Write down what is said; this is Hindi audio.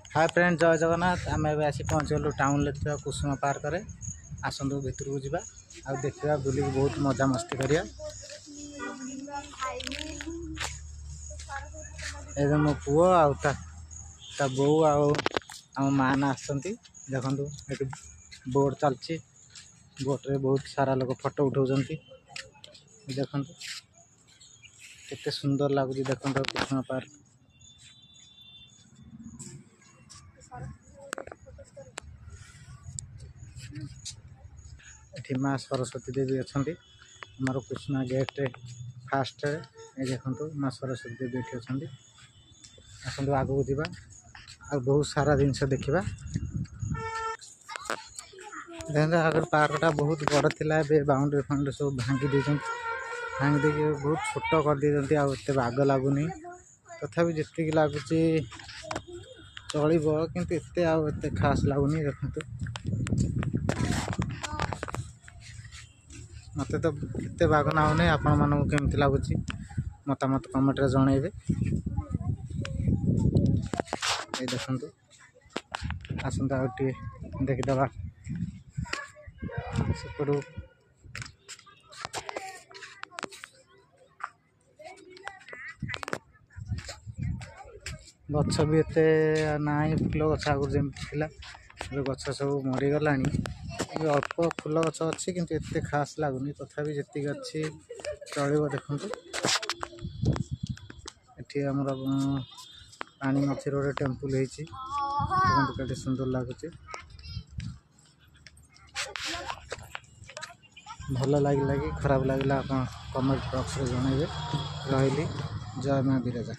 हाय फ्रेंड जय जगन्नाथ आम ए आसी पहुँचगलु टाउन थी कुसुम पार्क रे आसतु भितर को जावा आ देखा बुल बहुत मजा मस्ती करिया। मो पुओ आ बो आम माँ ना आसती देखु ये बोट चलती बोट रे बहुत सारा लोग फोटो उठाऊँ देखु केते सुंदर लगुच देखो कुसुम पार्क। एठी माँ सरस्वती देवी अच्छा आमर कृष्णा गेट फास्ट ये देखो माँ सरस्वती देवी ये अच्छा आसतु आगू जावा आ बहुत सारा जिनस देखा। देखते आगे पार्कटा बहुत बड़ थिला बाउंड्री फाउंड्री सब भांगी दे बहुत छोट कर दे आते बाग लगुनि तथापि जी लगुच चल कि एत खास लगुनि देखते मत तो केते बाग नाऊनी आपण मानू केमती लगुच मतामत कमेंट रे जनइबे। ये देखंतु आसंता आउटे देखिदबा सेपटू गछ भी एते नाई फुल गछ आगुर जमती थिला गछ सब मरीगला अल्प फुल गछ अच्छी किंतु एते खास लगुनि तथापि जी अच्छी चलो देखु ये आमर पानी मछी गोटे टेम्पल होती सुंदर लगुच भल लगे कि खराब लगे कमेंट बॉक्स रे जनइबे। रही जय माँ बिरजा।